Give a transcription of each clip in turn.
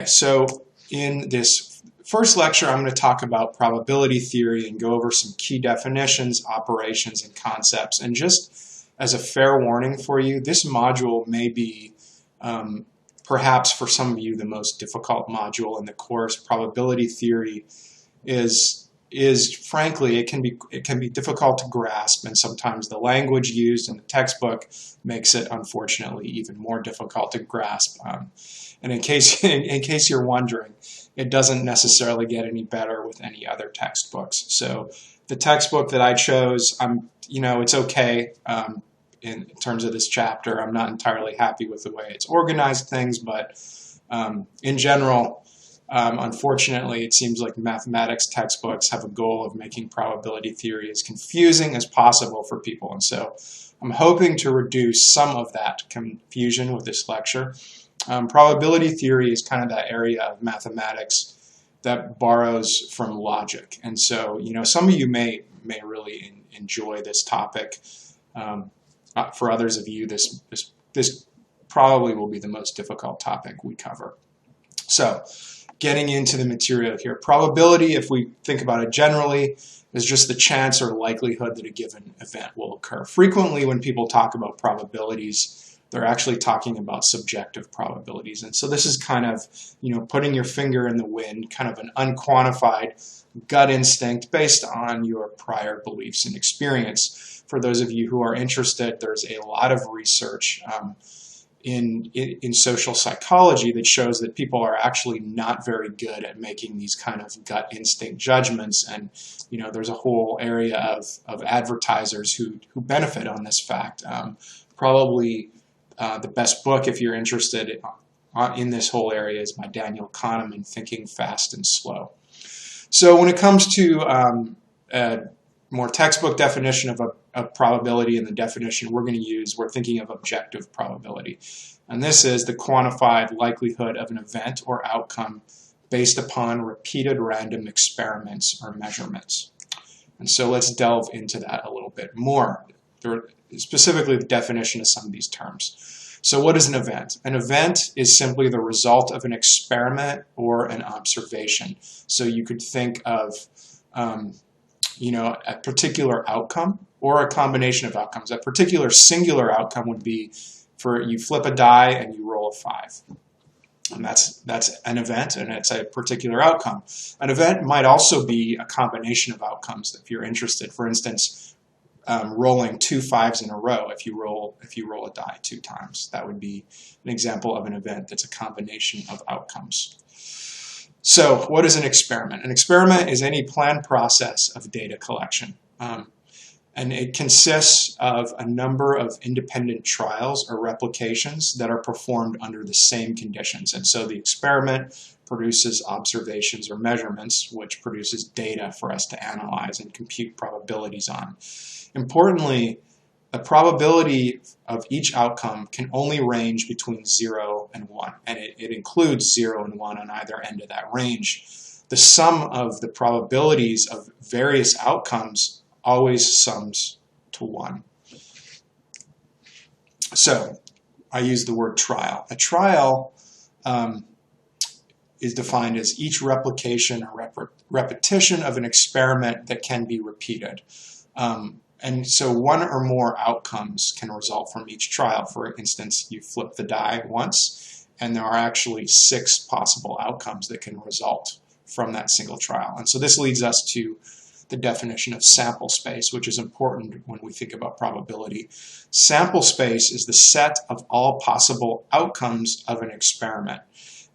So in this first lecture, I'm going to talk about probability theory and go over some key definitions, operations, and concepts. And just as a fair warning for you, this module may be perhaps for some of you the most difficult module in the course. Probability theory is frankly, it can be difficult to grasp, and sometimes the language used in the textbook makes it unfortunately even more difficult to grasp. And in case you're wondering, it doesn't necessarily get any better with any other textbooks. So the textbook that I chose, it's okay in terms of this chapter. I'm not entirely happy with the way it's organized things, but in general, unfortunately, it seems like mathematics textbooks have a goal of making probability theory as confusing as possible for people. And so I'm hoping to reduce some of that confusion with this lecture. Probability theory is kind of that area of mathematics that borrows from logic. And so, some of you may really enjoy this topic. For others of you, this probably will be the most difficult topic we cover. So, getting into the material here. Probability, if we think about it generally, is just the chance or likelihood that a given event will occur. Frequently, when people talk about probabilities, they're actually talking about subjective probabilities. And so this is kind of, putting your finger in the wind, kind of an unquantified gut instinct based on your prior beliefs and experience. For those of you who are interested, there's a lot of research in social psychology that shows that people are actually not very good at making these kind of gut instinct judgments, and there's a whole area of advertisers who benefit on this fact. Probably the best book, if you're interested in this whole area, is by Daniel Kahneman, Thinking Fast and Slow. So when it comes to a more textbook definition of a probability, and the definition we're going to use, we're thinking of objective probability. And this is the quantified likelihood of an event or outcome based upon repeated random experiments or measurements. And so let's delve into that a little bit more, specifically the definition of some of these terms. So what is an event? An event is simply the result of an experiment or an observation. So you could think of a particular outcome or a combination of outcomes. A particular singular outcome would be for you flip a die and you roll a 5. And that's an event, and it's a particular outcome. An event might also be a combination of outcomes if you're interested. For instance, rolling 2 5s in a row. If you roll a die 2 times, that would be an example of an event that's a combination of outcomes. So what is an experiment? An experiment is any planned process of data collection. And it consists of a number of independent trials or replications that are performed under the same conditions. And so the experiment produces observations or measurements, which produces data for us to analyze and compute probabilities on. Importantly, the probability of each outcome can only range between 0 and 1, and it includes 0 and 1 on either end of that range. The sum of the probabilities of various outcomes always sums to 1. So I use the word trial. A trial is defined as each replication or repetition of an experiment that can be repeated. And so one or more outcomes can result from each trial. For instance, you flip the die once, and there are actually 6 possible outcomes that can result from that single trial. And so this leads us to the definition of sample space, which is important when we think about probability. Sample space is the set of all possible outcomes of an experiment.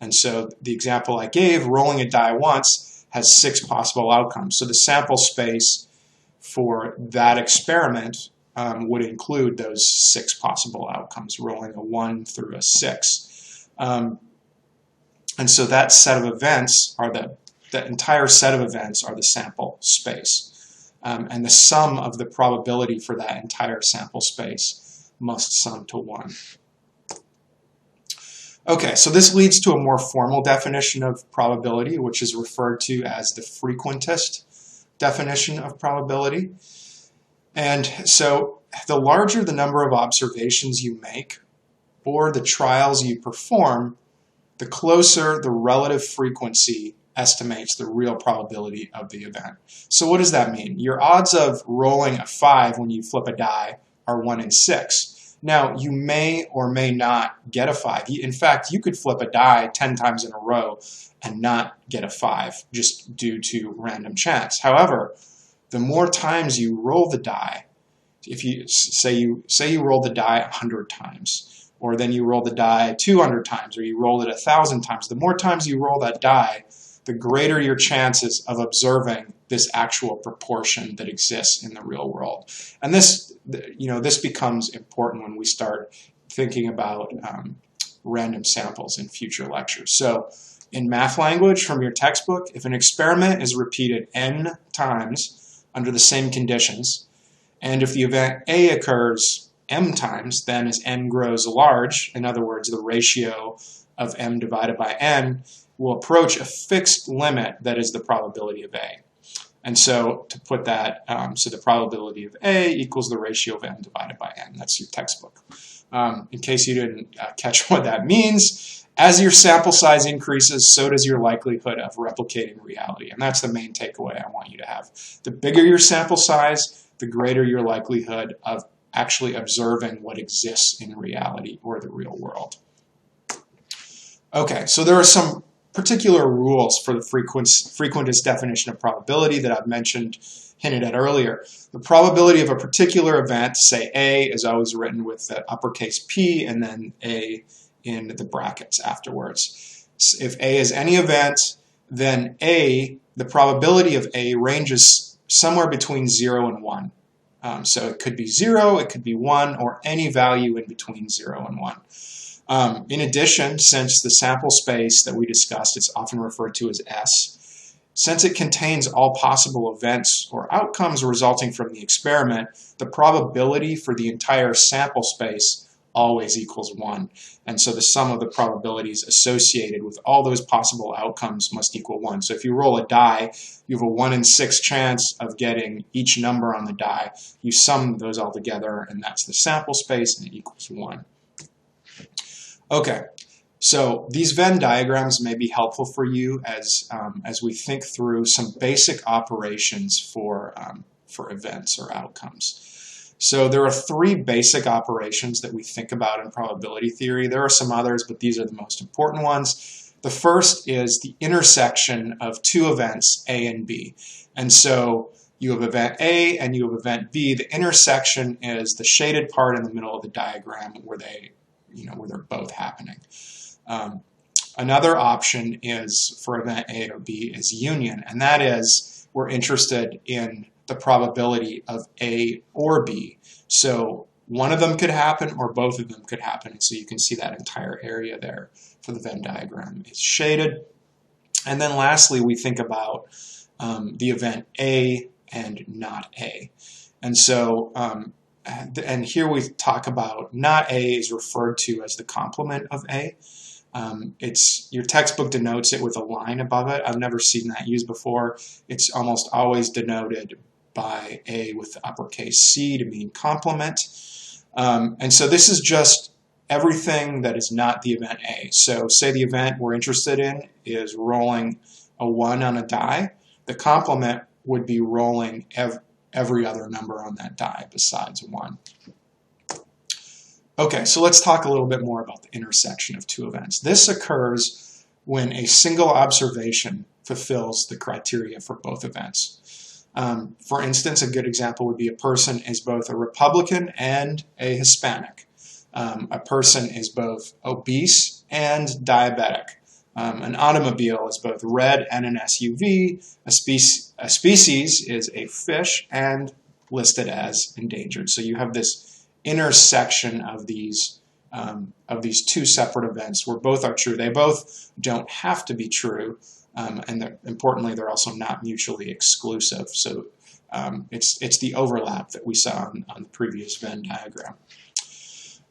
And so the example I gave, rolling a die once, has 6 possible outcomes. So the sample space for that experiment would include those 6 possible outcomes, rolling a 1 through a 6. And so that set of events are the entire set of events are the sample space. And the sum of the probability for that entire sample space must sum to 1. Okay, so this leads to a more formal definition of probability, which is referred to as the frequentist definition of probability. And so the larger the number of observations you make or the trials you perform, the closer the relative frequency estimates the real probability of the event. So what does that mean? Your odds of rolling a 5 when you flip a die are 1 in 6. Now, you may or may not get a 5. In fact, you could flip a die 10 times in a row and not get a 5 just due to random chance. However, the more times you roll the die, if you say you roll the die 100 times, or then you roll the die 200 times, or you roll it 1,000 times, the more times you roll that die, the greater your chances of observing this actual proportion that exists in the real world. And this becomes important when we start thinking about random samples in future lectures. So in math language from your textbook, if an experiment is repeated n times under the same conditions, and if the event A occurs m times, then as n grows large, in other words, the ratio of m divided by n will approach a fixed limit that is the probability of A. And so to put that, so the probability of A equals the ratio of m divided by n. That's your textbook. In case you didn't catch what that means, as your sample size increases, so does your likelihood of replicating reality. And that's the main takeaway I want you to have. The bigger your sample size, the greater your likelihood of actually observing what exists in reality or the real world. Okay, so there are some particular rules for the frequentist definition of probability that I've hinted at earlier. The probability of a particular event, say A, is always written with the uppercase P and then A in the brackets afterwards. If A is any event, then A, the probability of A ranges somewhere between 0 and 1. So it could be 0, it could be 1, or any value in between 0 and 1. In addition, since the sample space that we discussed is often referred to as S, since it contains all possible events or outcomes resulting from the experiment, the probability for the entire sample space always equals 1. And so the sum of the probabilities associated with all those possible outcomes must equal 1. So if you roll a die, you have a 1 in 6 chance of getting each number on the die. You sum those all together, and that's the sample space, and it equals 1. Okay, so these Venn diagrams may be helpful for you as we think through some basic operations for events or outcomes. So there are 3 basic operations that we think about in probability theory. There are some others, but these are the most important ones. The first is the intersection of 2 events, A and B. And so you have event A and you have event B. The intersection is the shaded part in the middle of the diagram where they're both happening. Another option is for event A or B is union, and that is we're interested in the probability of A or B. So one of them could happen or both of them could happen. And so you can see that entire area there for the Venn diagram is shaded. And then lastly, we think about the event A and not A. And so, and here we talk about not A is referred to as the complement of A. Your textbook denotes it with a line above it. I've never seen that used before. It's almost always denoted by A with the uppercase C to mean complement. And so this is just everything that is not the event A. So say the event we're interested in is rolling a 1 on a die. The complement would be rolling every other number on that die besides 1. Okay, so let's talk a little bit more about the intersection of 2 events. This occurs when a single observation fulfills the criteria for both events. For instance, a good example would be a person is both a Republican and a Hispanic. A person is both obese and diabetic. An automobile is both red and an SUV. A species is a fish and listed as endangered. So you have this intersection of these 2 separate events where both are true. They both don't have to be true. And importantly, they're also not mutually exclusive. So it's the overlap that we saw on the previous Venn diagram.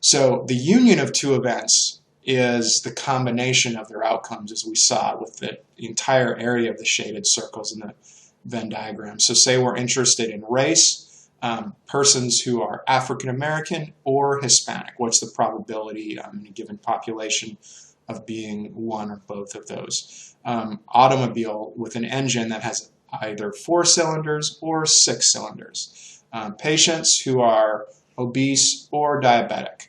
So the union of 2 events is the combination of their outcomes, as we saw with the entire area of the shaded circles in the Venn diagram. So say we're interested in race, persons who are African American or Hispanic. What's the probability in a given population of being one or both of those. Automobile with an engine that has either 4 cylinders or 6 cylinders. Patients who are obese or diabetic.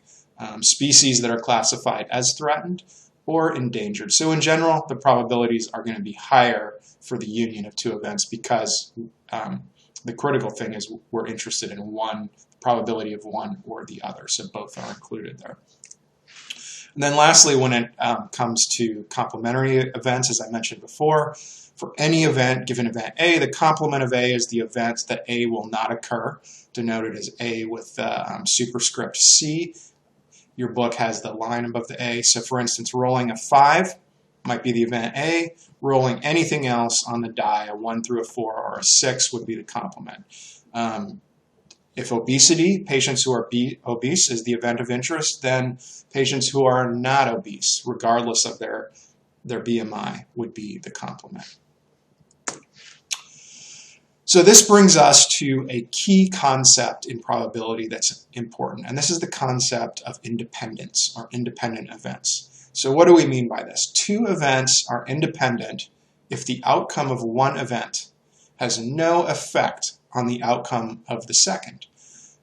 Species that are classified as threatened or endangered. So in general, the probabilities are going to be higher for the union of 2 events because the critical thing is we're interested in one probability of one or the other, so both are included there. And then lastly, when it comes to complementary events, as I mentioned before, for any event, given event A, the complement of A is the event that A will not occur, denoted as A with superscript C. Your book has the line above the A. So for instance, rolling a 5 might be the event A. Rolling anything else on the die, a 1 through a 4 or a 6 would be the complement. If obesity, patients who are obese is the event of interest, then patients who are not obese, regardless of their BMI, would be the complement. So this brings us to a key concept in probability that's important, and this is the concept of independence or independent events. So what do we mean by this? 2 events are independent if the outcome of one event has no effect on the outcome of the second.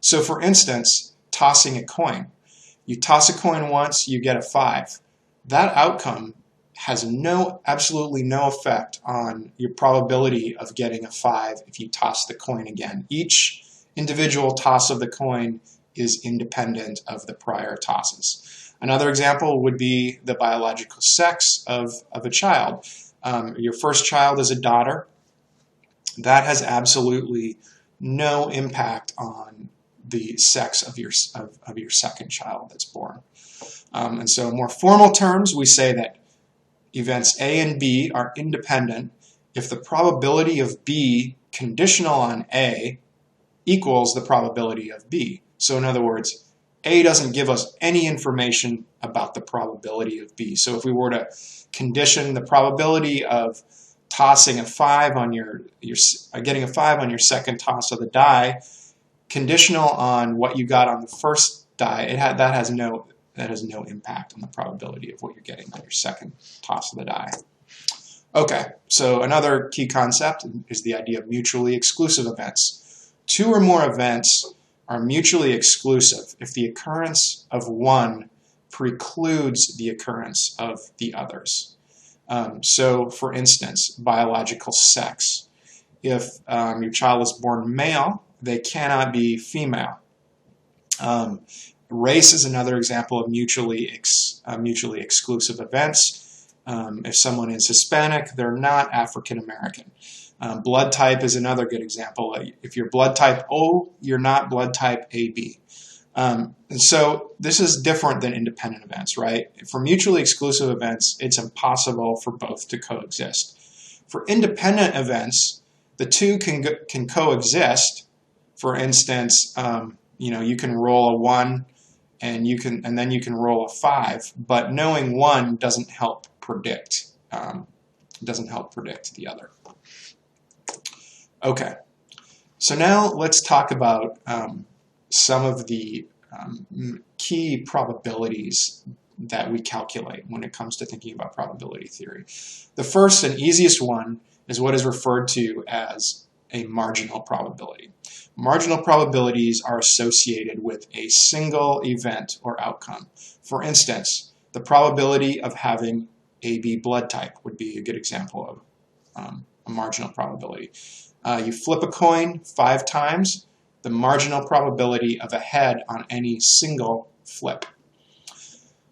So for instance, tossing a coin. You toss a coin once, you get a 5. That outcome has absolutely no effect on your probability of getting a 5 if you toss the coin again. Each individual toss of the coin is independent of the prior tosses. Another example would be the biological sex of a child. Your first child is a daughter. That has absolutely no impact on the sex of your second child that's born. And so in more formal terms, we say that events A and B are independent if the probability of B conditional on A equals the probability of B. So in other words, A doesn't give us any information about the probability of B. So if we were to condition the probability of tossing a 5 on getting a 5 on your second toss of the die, conditional on what you got on the first die, that has no impact on the probability of what you're getting on your second toss of the die. Okay, so another key concept is the idea of mutually exclusive events. 2 or more events are mutually exclusive if the occurrence of one precludes the occurrence of the others. So for instance, biological sex. If your child is born male, they cannot be female. Race is another example of mutually exclusive events. If someone is Hispanic, they're not African American. Blood type is another good example. If you're blood type O, you're not blood type AB. And so this is different than independent events, right? For mutually exclusive events, it's impossible for both to coexist. For independent events, the 2 can coexist. For instance, you can roll a 1 and then you can roll a 5, but knowing one doesn't help predict the other. Okay, so now let's talk about some of the key probabilities that we calculate when it comes to thinking about probability theory. The first and easiest one is what is referred to as a marginal probability. Marginal probabilities are associated with a single event or outcome. For instance, the probability of having AB blood type would be a good example of a marginal probability. You flip a coin 5 times, the marginal probability of a head on any single flip.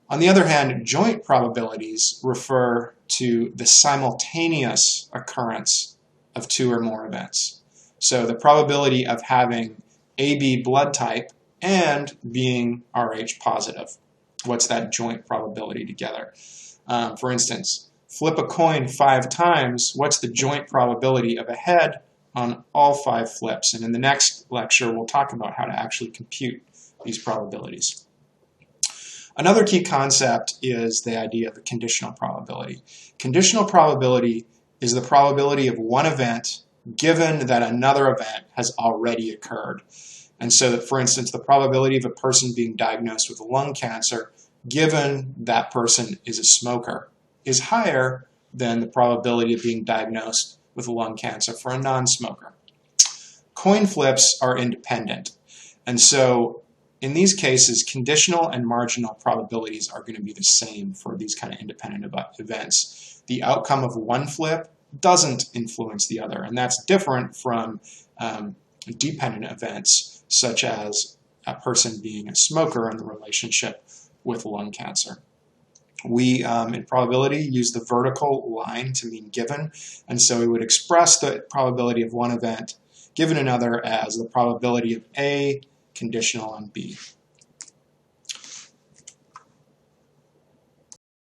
On the other hand, joint probabilities refer to the simultaneous occurrence of 2 or more events. So the probability of having AB blood type and being Rh positive. What's that joint probability together? For instance, flip a coin 5 times, what's the joint probability of a head on all 5 flips? And in the next lecture, we'll talk about how to actually compute these probabilities. Another key concept is the idea of a conditional probability. Conditional probability is the probability of one event given that another event has already occurred. And so that, for instance, the probability of a person being diagnosed with lung cancer given that person is a smoker, is higher than the probability of being diagnosed with lung cancer for a non-smoker. Coin flips are independent, and so in these cases, conditional and marginal probabilities are going to be the same for these kind of independent events. The outcome of one flip doesn't influence the other, and that's different from dependent events, such as a person being a smoker and the relationship with lung cancer. We, in probability, use the vertical line to mean given, and so we would express the probability of one event given another as the probability of A conditional on B.